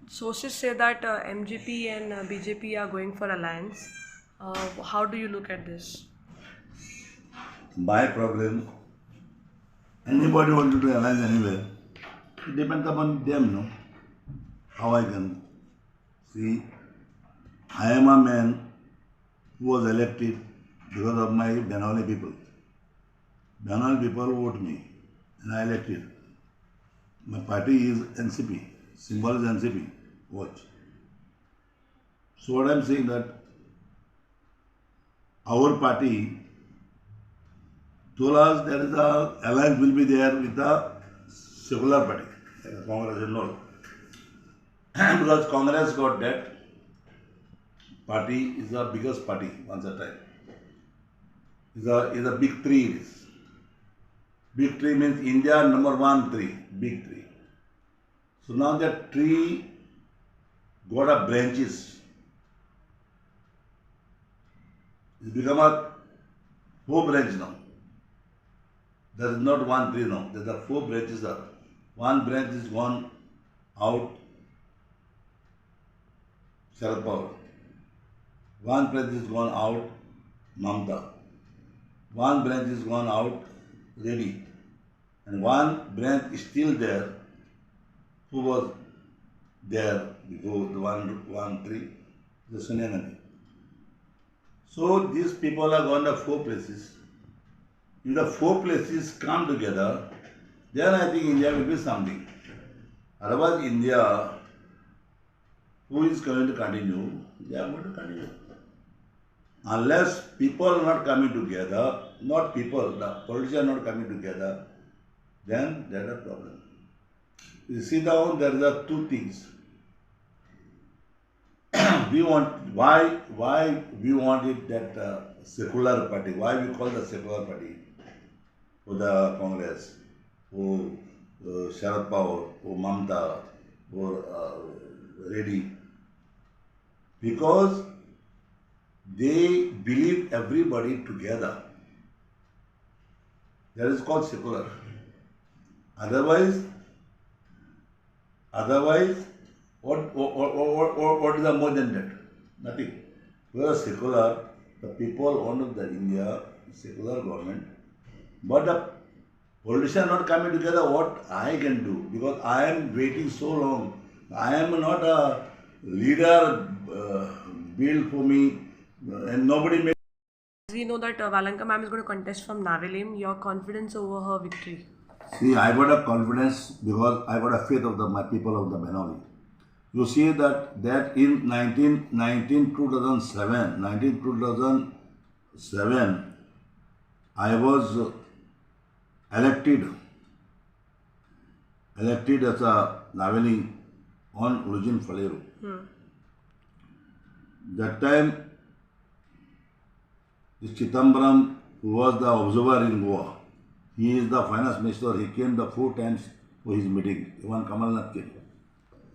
Sources say that MGP and BJP are going for alliance. How do you look at this? My problem, anybody want to do alliance anywhere, it depends upon them, no? How I can see. I am a man who was elected because of my Bengali people. Bengali people vote me and I elected. My party is NCP, symbol is NCP. Watch. So what I am saying that our party told us there is a alliance will be there with the secular party, Congress and all. Because Congress got that party is the biggest party once a time. Is a big three. It is. Big three means India number one three, big three. So now that tree got a branches. It's become a four branch now. There is not one tree now. There are four branches. One branch is gone out, Sharad Pawar. One branch is gone out, Mamta. One branch is gone out, Reddy. And one branch is still there, who was there before the one tree, the Sonia Gandhi. So these people are gone to four places. If the four places come together, then I think India will be something. Otherwise, India, who is going to continue, they are going to continue. Unless people are not coming together, not people, the politicians are not coming together, then there is a problem. You see now there are two things. We want why we wanted that secular party. Why we call the secular party for the Congress, or Sharad Pawar, or Mamta, or Reddy, because they believe everybody together. That is called secular. Otherwise, what is the more than that? Nothing. Because secular, the people want the India secular government, but the politicians not coming together. What I can do, because I am waiting so long. I am not a leader built for me, and nobody makes. We know that Valanka ma'am is going to contest from Navelim. Your confidence over her victory? See, I got a confidence because I got a faith of my people of the Bengali. You see that in 2007, I was elected as a Naveli on Origin Falero. That time, Chittambaram, who was the observer in Goa, he is the finance minister. He came the 4 times for his meeting. Even Kamal Nath came.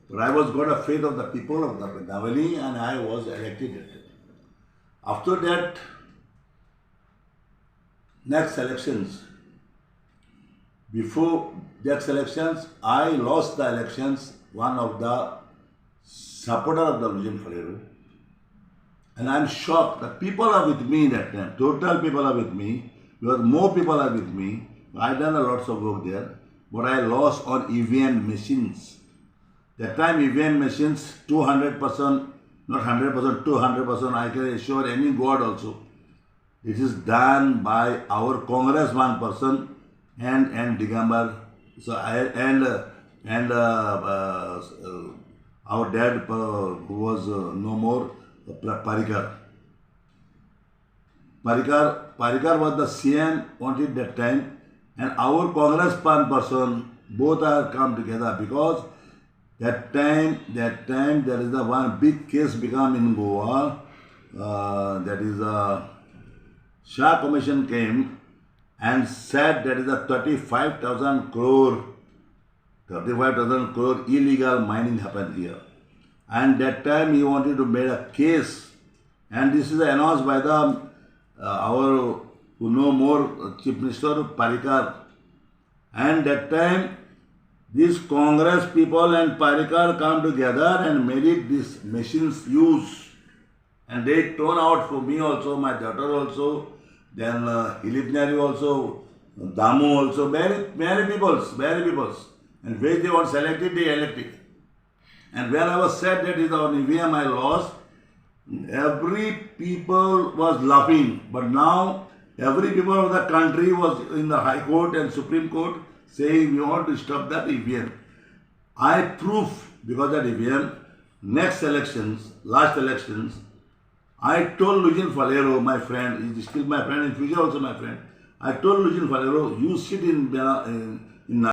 But I was got a faith of the people of the Naveli and I was elected. After that, next elections, before next elections, I lost the elections, one of the supporter of the Origin Falero. And I am shocked. The people are with me that time. Total people are with me. Because more people are with me. I done a lots of work there. But I lost on EVM machines. That time EVM machines 200%, not 100%, 200%. I can assure any God also. It is done by our Congress one person and Digambar. So our dad who was no more. Parikar was the CM wanted that time, and our Congress one person both are come together because that time there is the one big case become in Goa. That is a Shah Commission came and said that is a 35,000 crore illegal mining happened here. And that time he wanted to make a case, and this is announced by the our who know more Chief Minister Parikar. And that time These Congress people and Parikar come together and made it this machine's use. And they turn out for me also, my daughter also, then Hilipnari also, Damu also, many peoples. And which they want selected, they elected. And when I was said that is our EVM I lost, every people was laughing. But now every people of the country was in the High Court and Supreme Court saying we want to stop that EVM. I proved because that EVM, next elections, last elections, I told Lujin Falero, my friend, he is still my friend, in future also my friend, I told Lujin Falero, you sit in